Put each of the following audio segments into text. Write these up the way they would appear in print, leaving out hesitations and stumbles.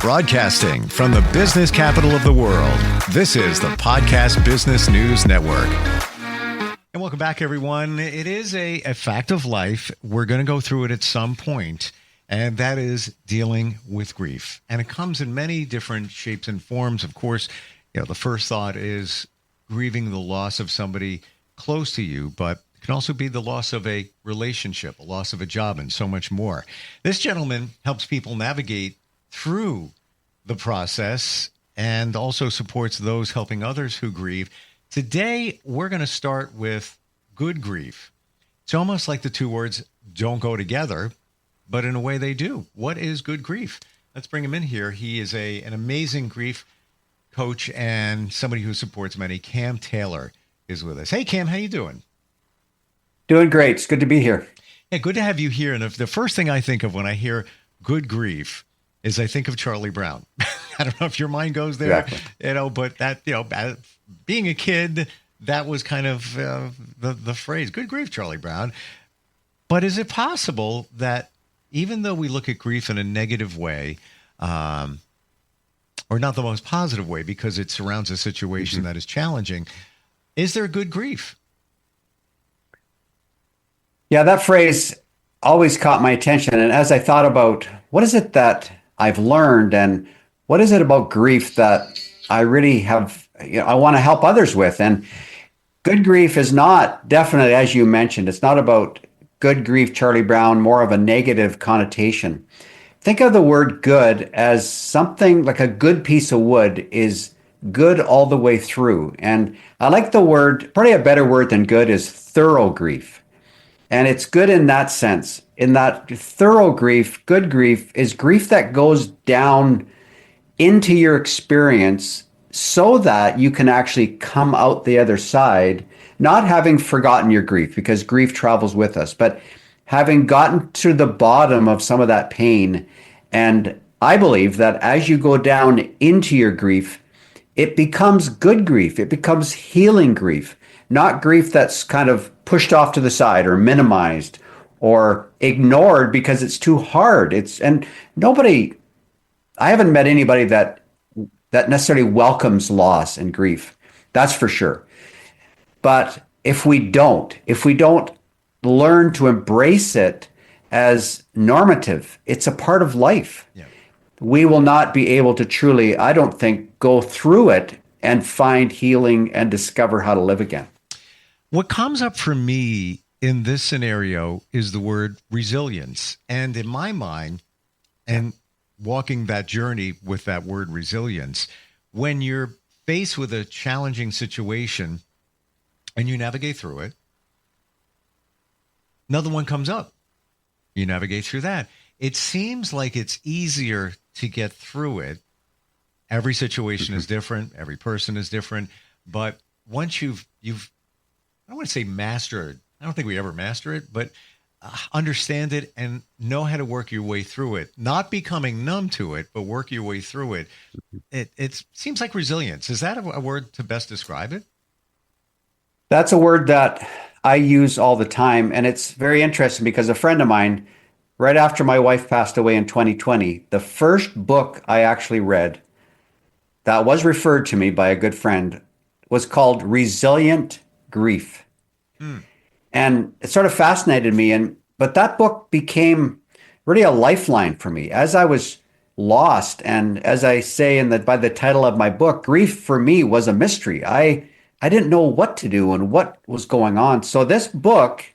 Broadcasting from the business capital of the world, this is the Podcast Business News Network. And welcome back, everyone. It is a fact of life. We're going to go through it at some point, and that is dealing with grief. And it comes in many different shapes and forms. Of course, the first thought is grieving the loss of somebody close to you, but it can also be the loss of a relationship, a loss of a job, and so much more. This gentleman helps people navigate through the process and also supports those helping others who grieve. Today, we're going to start with good grief. It's almost like the two words don't go together, but in a way they do. What is good grief? Let's bring him in here. He is an amazing grief coach and somebody who supports many. Cam Taylor is with us. Hey, Cam, how you doing? Doing great. It's good to be here. Yeah, good to have you here. And the first thing I think of when I hear good grief is I think of Charlie Brown. I don't know if your mind goes there, Exactly. But that, being a kid, that was kind of the phrase, good grief, Charlie Brown. But is it possible that even though we look at grief in a negative way, or not the most positive way, because it surrounds a situation that is challenging, is there good grief? Yeah, that phrase always caught my attention. And as I thought about what is it that I've learned and what is it about grief that I really have, I want to help others with. And good grief is not definitely, as you mentioned, it's not about good grief, Charlie Brown, more of a negative connotation. Think of the word good as something like a good piece of wood is good all the way through. And I like the word, probably a better word than good is thorough grief. And it's good in that sense, in that thorough grief, good grief is grief that goes down into your experience so that you can actually come out the other side, not having forgotten your grief, because grief travels with us, but having gotten to the bottom of some of that pain. And I believe that as you go down into your grief, it becomes good grief. It becomes healing grief, not grief that's kind of pushed off to the side or minimized or ignored because it's too hard. I haven't met anybody that necessarily welcomes loss and grief. That's for sure. But if we don't learn to embrace it as normative, it's a part of life. Yeah. We will not be able to truly, I don't think, go through it and find healing and discover how to live again. What comes up for me in this scenario is the word resilience. And in my mind, and walking that journey with that word resilience, when you're faced with a challenging situation and you navigate through it, another one comes up. You navigate through that. It seems like it's easier to get through it. Every situation is different. Every person is different. But once you've I don't want to say master it. I don't think we ever master it, but understand it and know how to work your way through it. Not becoming numb to it, but work your way through it. It seems like resilience. Is that a word to best describe it? That's a word that I use all the time. And it's very interesting because a friend of mine, right after my wife passed away in 2020, the first book I actually read that was referred to me by a good friend was called Resilient Grief. And it sort of fascinated me. But that book became really a lifeline for me as I was lost. And as I say by the title of my book, grief for me was a mystery. I didn't know what to do and what was going on. So this book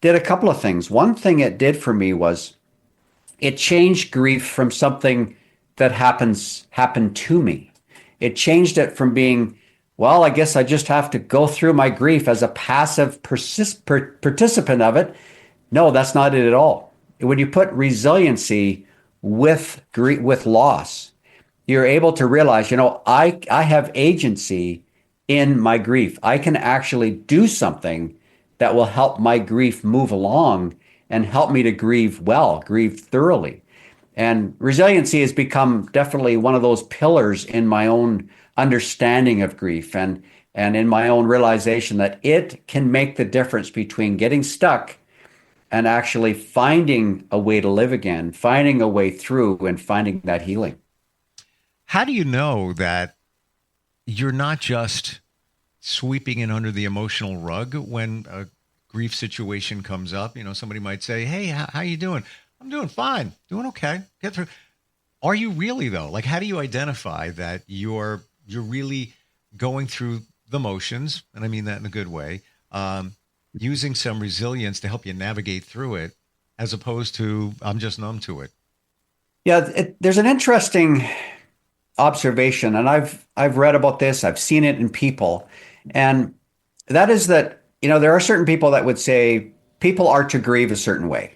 did a couple of things. One thing it did for me was it changed grief from something that happened to me. It changed it from being, well, I guess I just have to go through my grief as a passive participant of it. No, that's not it at all. When you put resiliency with loss, you're able to realize, I have agency in my grief. I can actually do something that will help my grief move along and help me to grieve well, grieve thoroughly. And resiliency has become definitely one of those pillars in my own understanding of grief and in my own realization that it can make the difference between getting stuck and actually finding a way to live again, finding a way through and finding that healing. How do you know that you're not just sweeping it under the emotional rug when a grief situation comes up? You know, somebody might say, "Hey, how you doing?" "I'm doing fine, doing okay, get through." Are you really though? Like, how do you identify that you're really going through the motions, and I mean that in a good way, using some resilience to help you navigate through it, as opposed to I'm just numb to it? Yeah, there's an interesting observation, and I've read about this. I've seen it in people, and that is that there are certain people that would say people are to grieve a certain way.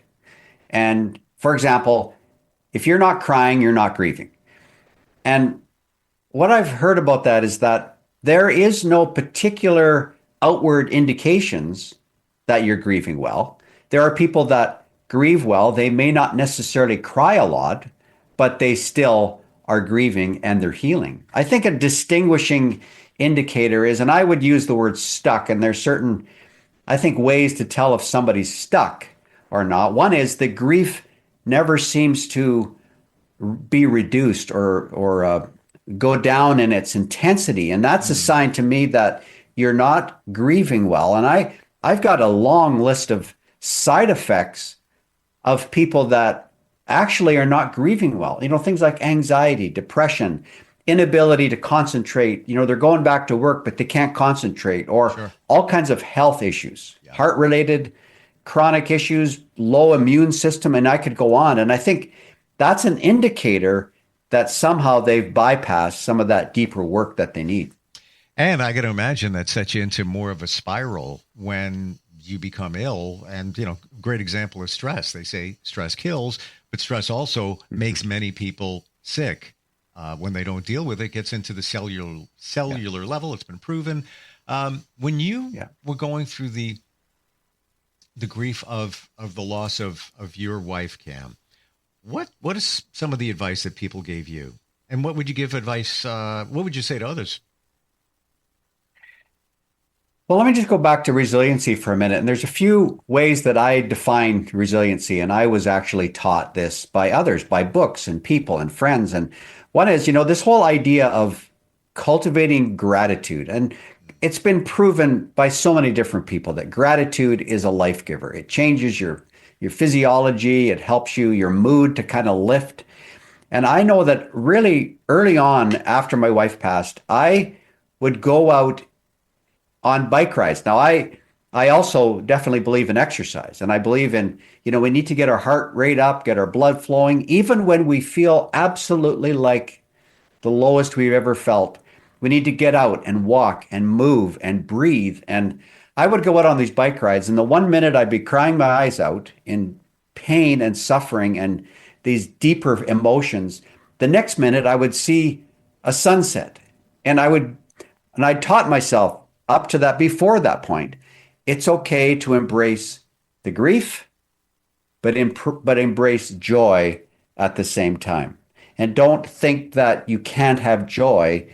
And for example, if you're not crying, you're not grieving. And what I've heard about that is that there is no particular outward indications that you're grieving well. There are people that grieve well. They may not necessarily cry a lot, but they still are grieving and they're healing. I think a distinguishing indicator is, and I would use the word stuck, and there's certain, I think, ways to tell if somebody's stuck or not. One is the grief never seems to be reduced or go down in its intensity, and that's a sign to me that you're not grieving well. And I've got a long list of side effects of people that actually are not grieving well. Things like anxiety, depression, inability to concentrate. They're going back to work, but they can't concentrate, or Sure. all kinds of health issues, Yeah. heart related, chronic issues, low immune system, and I could go on. And I think that's an indicator that somehow they've bypassed some of that deeper work that they need. And I got to imagine that sets you into more of a spiral when you become ill. And, great example is stress. They say stress kills, but stress also makes many people sick. When they don't deal with it, gets into the cellular level. It's been proven. When you were going through the grief of the loss of your wife, Cam, what is some of the advice that people gave you? And what would you give advice? What would you say to others? Well, let me just go back to resiliency for a minute. And there's a few ways that I define resiliency. And I was actually taught this by others, by books and people and friends. And one is, this whole idea of cultivating gratitude. And it's been proven by so many different people that gratitude is a life giver. It changes your physiology. It helps your mood to kind of lift. And I know that really early on after my wife passed, I would go out on bike rides. Now, I also definitely believe in exercise, and I believe in, we need to get our heart rate up, get our blood flowing, even when we feel absolutely like the lowest we've ever felt. We need to get out and walk and move and breathe. And I would go out on these bike rides, and the 1 minute I'd be crying my eyes out in pain and suffering and these deeper emotions. The next minute I would see a sunset, and I taught myself up to that, before that point, it's okay to embrace the grief, but embrace joy at the same time. And don't think that you can't have joy.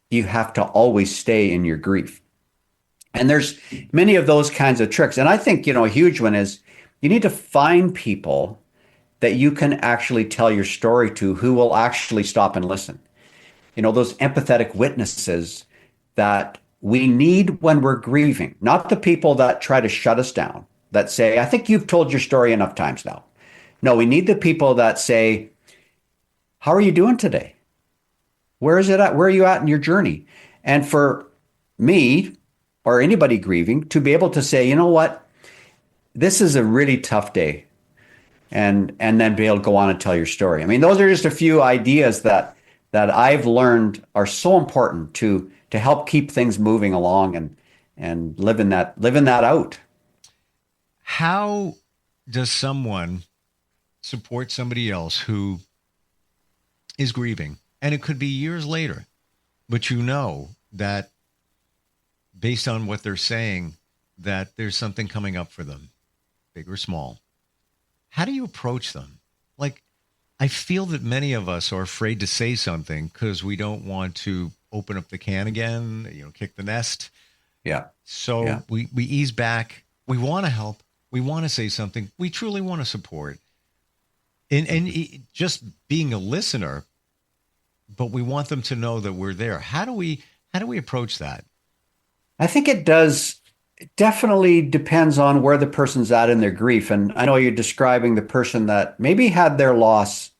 You have to always stay in your grief. And there's many of those kinds of tricks. And I think, a huge one is you need to find people that you can actually tell your story to, who will actually stop and listen. Those empathetic witnesses that we need when we're grieving, not the people that try to shut us down, that say, I think you've told your story enough times now. No, we need the people that say, how are you doing today? Where is it at? Where are you at in your journey? And for me, or anybody grieving, to be able to say, you know what, this is a really tough day. And then be able to go on and tell your story. I mean, those are just a few ideas that I've learned are so important to help keep things moving along and living that out. How does someone support somebody else who is grieving? And it could be years later, but that based on what they're saying, that there's something coming up for them, big or small. How do you approach them? Like, I feel that many of us are afraid to say something because we don't want to open up the can again, kick the nest. Yeah. So we ease back. We want to help. We want to say something. We truly want to support. And just being a listener but we want them to know that we're there. How do we approach that? I think it does. It definitely depends on where the person's at in their grief. And I know you're describing the person that maybe had their loss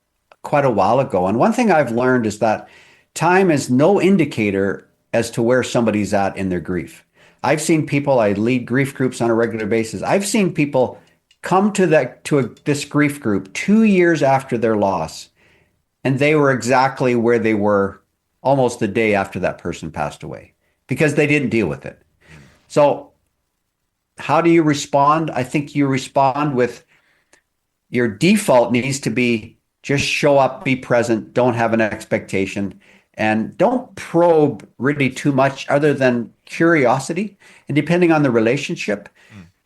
quite a while ago. And one thing I've learned is that time is no indicator as to where somebody's at in their grief. I've seen people, I lead grief groups on a regular basis. I've seen people come to this grief group 2 years after their loss, and they were exactly where they were almost the day after that person passed away because they didn't deal with it. So how do you respond? I think you respond with your default needs to be just show up, be present, don't have an expectation, and don't probe really too much other than curiosity. And depending on the relationship,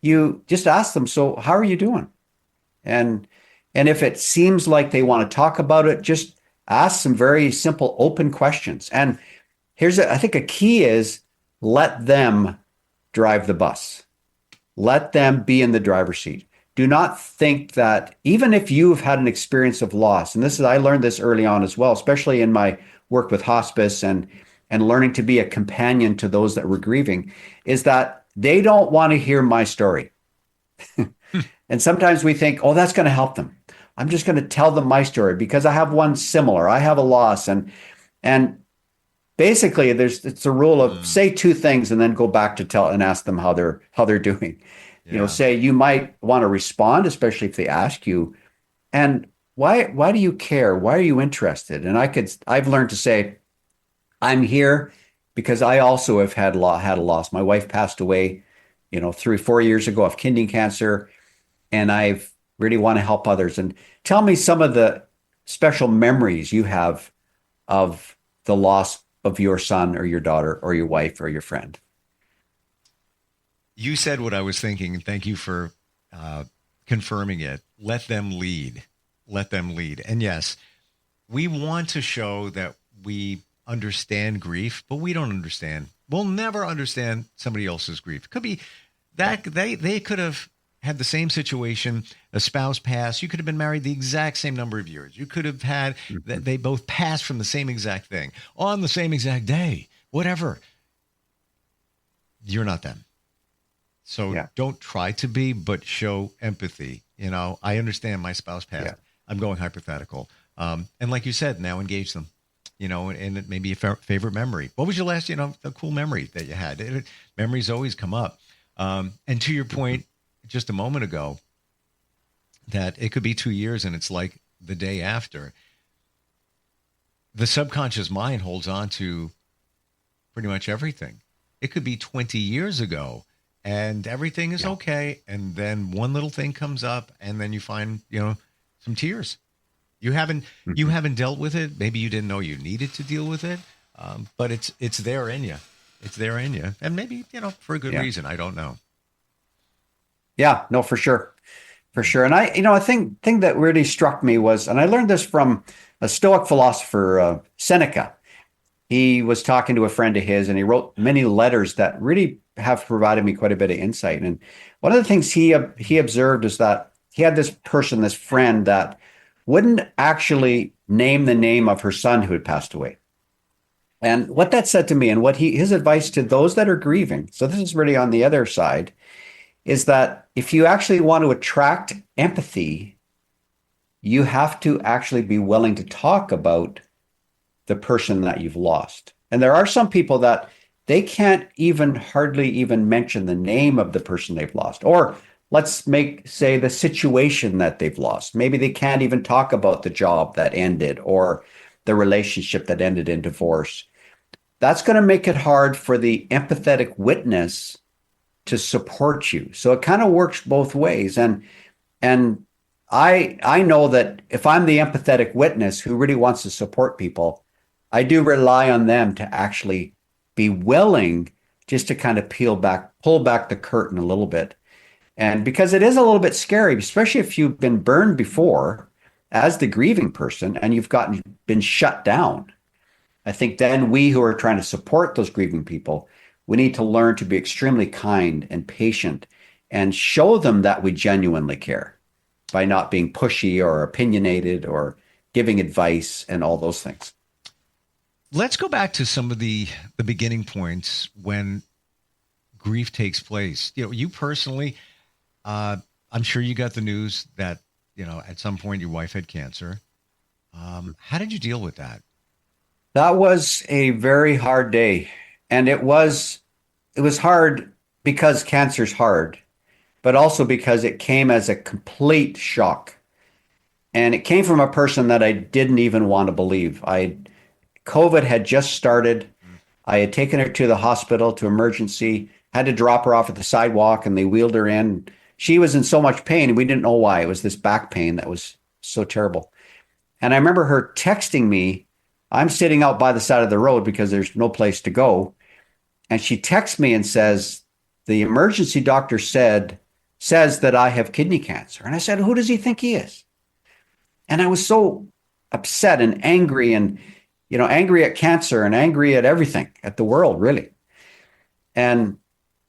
you just ask them, so how are you doing? And if it seems like they want to talk about it, just ask some very simple, open questions. And I think a key is let them drive the bus. Let them be in the driver's seat. Do not think that even if you've had an experience of loss, and I learned this early on as well, especially in my work with hospice and learning to be a companion to those that were grieving, is that they don't want to hear my story. And sometimes we think, oh, that's going to help them. I'm just going to tell them my story because I have one similar. I have a loss. And basically it's a rule of say two things and then go back to tell and ask them how they're doing. Yeah. Say you might want to respond, especially if they ask you, and why do you care? Why are you interested? And I've learned to say, I'm here because I also have had a loss. My wife passed away, 3-4 years ago of kidney cancer, and I've really want to help others. And tell me some of the special memories you have of the loss of your son or your daughter or your wife or your friend. You said what I was thinking, and thank you for confirming it. Let them lead. Let them lead. And yes, we want to show that we understand grief, but we don't understand. We'll never understand somebody else's grief. It could be that they could have had the same situation, a spouse passed. You could have been married the exact same number of years. You could have had that they both passed from the same exact thing on the same exact day, whatever. You're not them. So Don't try to be, but show empathy. I understand my spouse passed. Yeah. I'm going hypothetical. And like you said, now engage them, and it may be a favorite memory. What was your last, a cool memory that you had? Memories always come up. And to your point just a moment ago, that it could be 2 years and it's like the day after. The subconscious mind holds on to pretty much everything. It could be 20 years ago. And everything is okay. And then one little thing comes up and then you find, some tears. You haven't dealt with it. Maybe you didn't know you needed to deal with it. But it's there in you. It's there in you. And maybe, for a good reason. I don't know. Yeah, no, for sure. For sure. And a thing that really struck me was, and I learned this from a Stoic philosopher, Seneca. He was talking to a friend of his and he wrote many letters that really have provided me quite a bit of insight. And one of the things he observed is that he had this friend that wouldn't actually name the name of her son who had passed away. And what that said to me and what his advice to those that are grieving, so this is really on the other side, is that if you actually want to attract empathy, you have to actually be willing to talk about the person that you've lost. And there are some people that they can't hardly even mention the name of the person they've lost. Or let's say the situation that they've lost. Maybe they can't even talk about the job that ended or the relationship that ended in divorce. That's going to make it hard for the empathetic witness to support you. So it kind of works both ways. And I know that if I'm the empathetic witness who really wants to support people, I do rely on them to actually be willing just to kind of pull back the curtain a little bit. And because it is a little bit scary, especially if you've been burned before as the grieving person and you've been shut down. I think then we who are trying to support those grieving people, we need to learn to be extremely kind and patient and show them that we genuinely care by not being pushy or opinionated or giving advice and all those things. let's go back to some of the beginning points when grief takes place. You personally, I'm sure you got the news that, at some point your wife had cancer. How did you deal with that? That was a very hard day. And it was hard because cancer's hard, but also because it came as a complete shock. And it came from a person that I didn't even want to believe. COVID had just started. I had taken her to the hospital to emergency, had to drop her off at the sidewalk, and they wheeled her in. She was in so much pain, and we didn't know why. It was this back pain that was so terrible. And I remember her texting me. I'm sitting out by the side of the road because there's no place to go. And she texts me and says, the emergency doctor says that I have kidney cancer. And I said, who does he think he is? And I was so upset and angry and, angry at cancer and angry at everything, at the world, really. And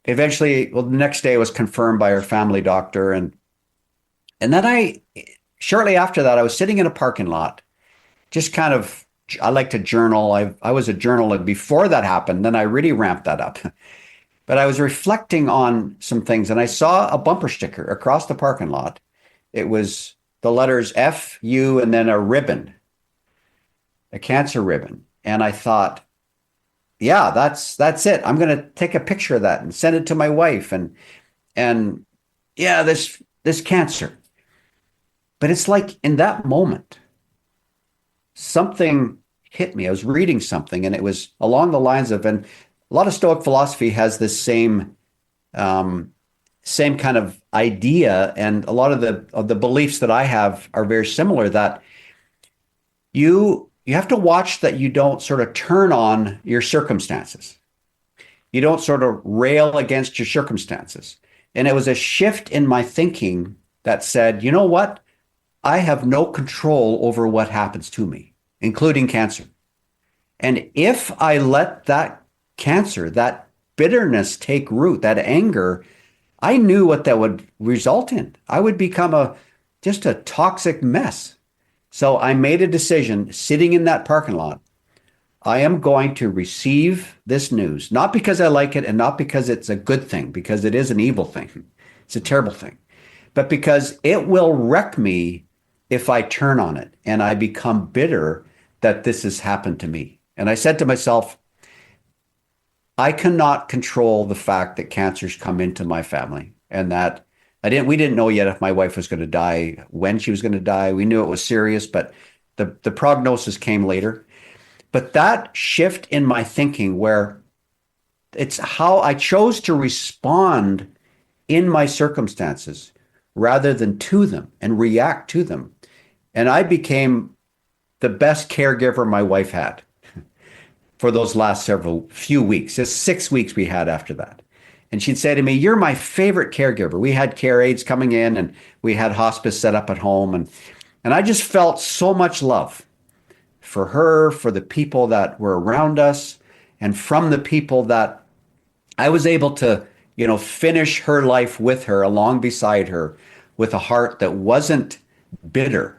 eventually, well, the next day it was confirmed by her family doctor. And then shortly after that, I was sitting in a parking lot, just kind of, I like to journal. I was a journaler before that happened. Then I really ramped that up. But I was reflecting on some things and I saw a bumper sticker across the parking lot. It was the letters F, U, and then a ribbon, a cancer ribbon. And I thought, yeah, that's it. I'm going to take a picture of that and send it to my wife. And yeah, this cancer. But it's like in that moment, something hit me. I was reading something and it was along the lines of, and a lot of Stoic philosophy has this same kind of idea, and a lot of the beliefs that I have are very similar, that you have to watch that you don't sort of turn on your circumstances. You don't sort of rail against your circumstances. And it was a shift in my thinking that said, you know what? I have no control over what happens to me, including cancer. And if I let that cancer, that bitterness take root, that anger, I knew what that would result in. I would become just a toxic mess. So I made a decision sitting in that parking lot. I am going to receive this news, not because I like it and not because it's a good thing, because it is an evil thing. It's a terrible thing, but because it will wreck me if I turn on it and I become bitter that this has happened to me. And I said to myself, I cannot control the fact that cancer's come into my family, and that we didn't know yet if my wife was going to die, when she was going to die. We knew it was serious, but the prognosis came later. But that shift in my thinking, where it's how I chose to respond in my circumstances rather than to them and react to them. And I became the best caregiver my wife had for those last few weeks. Just 6 weeks we had after that. And she'd say to me, you're my favorite caregiver. We had care aides coming in and we had hospice set up at home. And I just felt so much love for her, for the people that were around us, and from the people that I was able to, finish her life with her, along beside her, with a heart that wasn't bitter,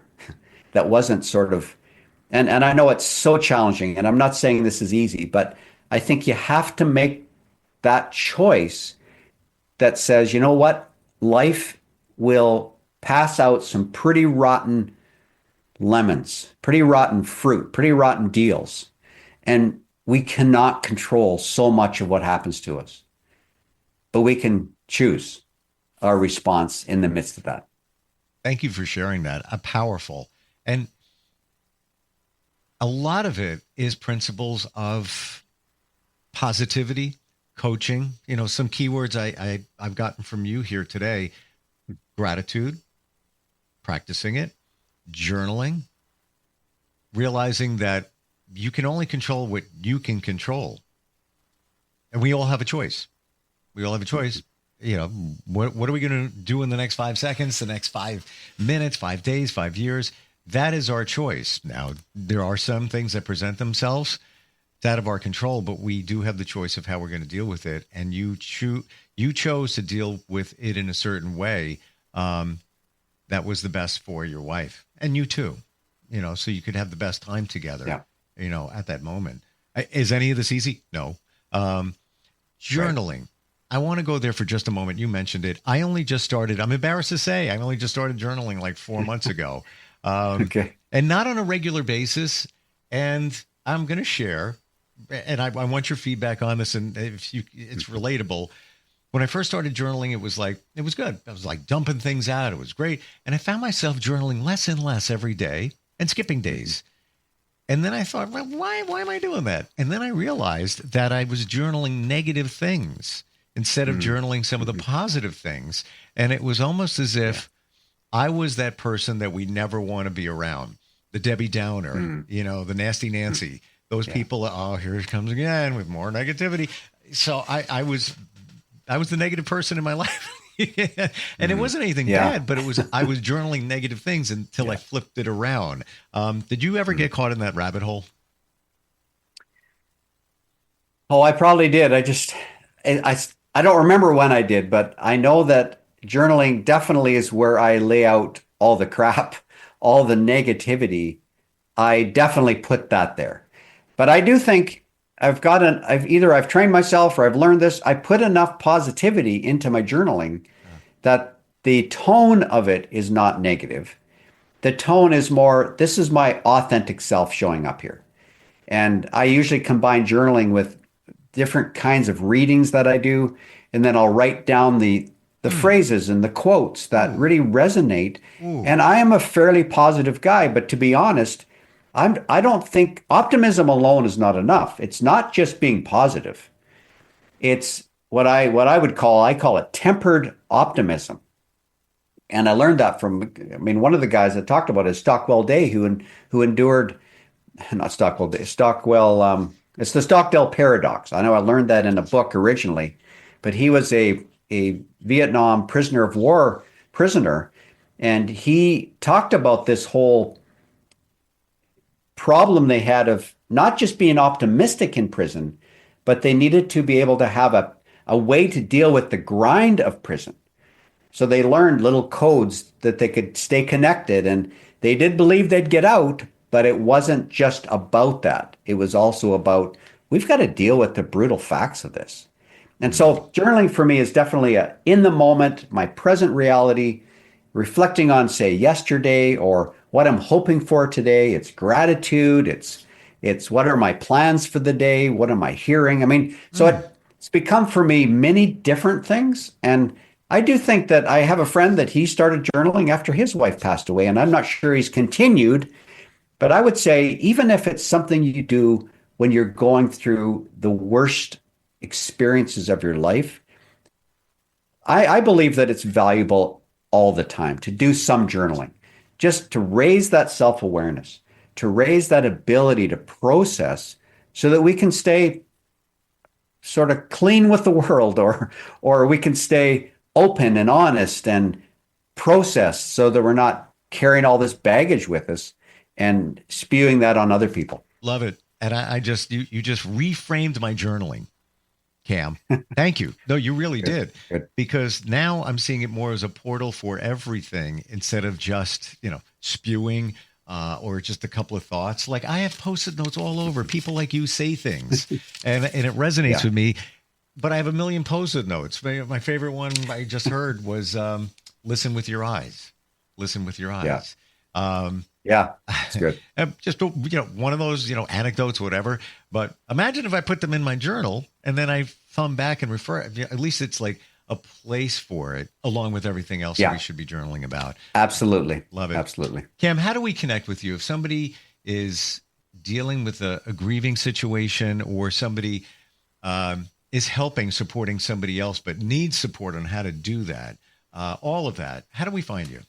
that wasn't sort of, and I know it's so challenging, and I'm not saying this is easy, but I think you have to make that choice that says, you know what, life will pass out some pretty rotten lemons, pretty rotten fruit, pretty rotten deals. And we cannot control so much of what happens to us, but we can choose our response in the midst of that. Thank you for sharing that. Powerful. And a lot of it is principles of positivity, coaching. Some keywords I've gotten from you here today: gratitude, practicing it, journaling, realizing that you can only control what you can control. And we all have a choice. We all have a choice. What are we going to do in the next 5 seconds, the next 5 minutes, 5 days, 5 years? That is our choice. Now, there are some things that present themselves. It's out of our control, but we do have the choice of how we're going to deal with it. And you chose to deal with it in a certain way that was the best for your wife and you too, so you could have the best time together, at that moment. Is any of this easy? No. Um, Right. Journaling. I want to go there for just a moment. You mentioned it. I only just started, I'm embarrassed to say, I only just started journaling like 4 months ago. Um, Okay. and not on a regular basis. And I'm going to share, and I want your feedback on this. And if you, it's relatable. When I first started journaling, it was good. I was like dumping things out. It was great. And I found myself journaling less and less every day and skipping days. And then I thought, well, why am I doing that? And then I realized that I was journaling negative things instead of Mm-hmm. journaling some of the positive things. And it was almost as Yeah. if I was that person that we never want to be around. The Debbie Downer, Mm. the nasty Nancy, those Yeah. people, oh, here it comes again with more negativity. So I was the negative person in my life. And it Mm. wasn't anything Yeah. bad, but I was journaling negative things until I Yeah. flipped it around. Did you ever Mm. get caught in that rabbit hole? Oh, I probably did. I don't remember when I did, but I know that journaling definitely is where I lay out all the crap, all the negativity. I definitely put that there. But I do think I've trained myself or I've learned this. I put enough positivity into my journaling that the tone of it is not negative. The tone is more, this is my authentic self showing up here. And I usually combine journaling with different kinds of readings that I do, and then I'll write down the Hmm. phrases and the quotes that Ooh, really resonate. ooh. And I am a fairly positive guy, but to be honest, I don't think optimism alone is not enough. It's not just being positive. It's what I would call I call it tempered optimism. And I learned that from I mean one of the guys that talked about it is Stockwell Day who endured not Stockwell Day, Stockwell. It's the Stockdale paradox. I know I learned that in a book originally, but he was a Vietnam prisoner of war prisoner, and he talked about this whole problem they had of not just being optimistic in prison, but they needed to be able to have a way to deal with the grind of prison. So they learned little codes that they could stay connected, and they did believe they'd get out, but it wasn't just about that. It was also about we've got to deal with the brutal facts of this. And Hmm. so journaling for me is definitely a in the moment, my present reality, reflecting on say yesterday or what I'm hoping for today. It's gratitude, it's what are my plans for the day? What am I hearing? I mean, so Hmm. it's become for me many different things. And I do think that I have a friend that he started journaling after his wife passed away, and I'm not sure he's continued, but I would say even if it's something you do when you're going through the worst experiences of your life, I believe that it's valuable all the time to do some journaling, just to raise that self awareness, to raise that ability to process so that we can stay sort of clean with the world or we can stay open and honest and process so that we're not carrying all this baggage with us and spewing that on other people. Love it. And I just, you just reframed my journaling, Cam. Thank you. No, you really Good, did. good. Because now I'm seeing it more as a portal for everything instead of just, spewing or just a couple of thoughts. Like I have post-it notes all over. People like you say things and it resonates Yeah, with me. But I have a million post-it notes. My favorite one I just heard was listen with your eyes. Listen with your yeah, eyes. Um, yeah. It's good. just one of those anecdotes, whatever. But imagine if I put them in my journal and then I thumb back and refer. At least it's like a place for it, along with everything else that we Yeah, should be journaling about. absolutely. Love it, Absolutely. Cam. How do we connect with you if somebody is dealing with a grieving situation or somebody is supporting somebody else, but needs support on how to do that? All of that. How do we find you?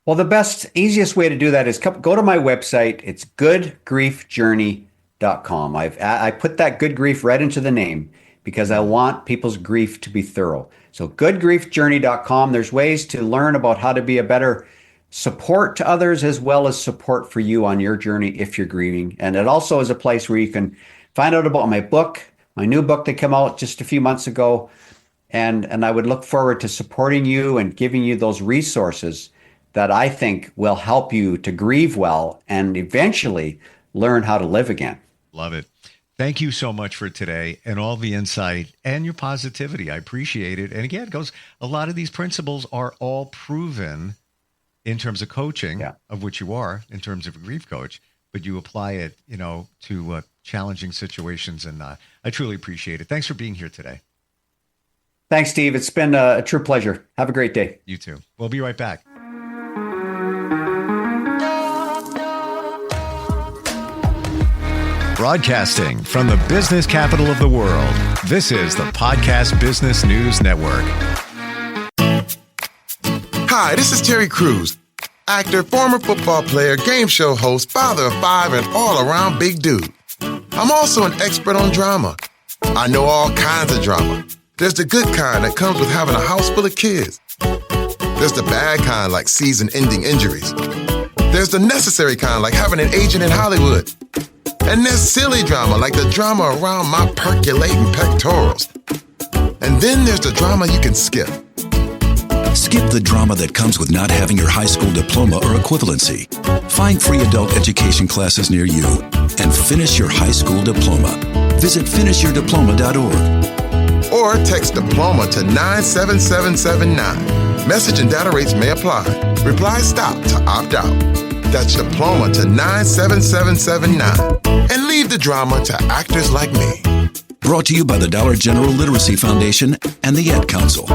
Well, the best, easiest way to do that is go to my website. It's goodgriefjourney.com. I put that good grief right into the name because I want people's grief to be thorough. So goodgriefjourney.com. There's ways to learn about how to be a better support to others as well as support for you on your journey if you're grieving. And it also is a place where you can find out about my book, my new book that came out just a few months ago. And I would look forward to supporting you and giving you those resources that I think will help you to grieve well and eventually learn how to live again. Love it. Thank you so much for today and all the insight and your positivity. I appreciate it. And again, a lot of these principles are all proven in terms of coaching, of which you are, in terms of a grief coach, but you apply it, to challenging situations. And I truly appreciate it. Thanks for being here today. Thanks, Steve. It's been a true pleasure. Have a great day. You too. We'll be right back. Broadcasting from the business capital of the world, this is the Podcast Business News Network. Hi, this is Terry Crews, actor, former football player, game show host, father of 5, and all-around big dude. I'm also an expert on drama. I know all kinds of drama. There's the good kind that comes with having a house full of kids. There's the bad kind like season-ending injuries. There's the necessary kind like having an agent in Hollywood. And there's silly drama, like the drama around my percolating pectorals. And then there's the drama you can skip. Skip the drama that comes with not having your high school diploma or equivalency. Find free adult education classes near you and finish your high school diploma. Visit finishyourdiploma.org. Or text diploma to 97779. Message and data rates may apply. Reply STOP to opt out. That's diploma to 97779. And leave the drama to actors like me. Brought to you by the Dollar General Literacy Foundation and the Ad Council.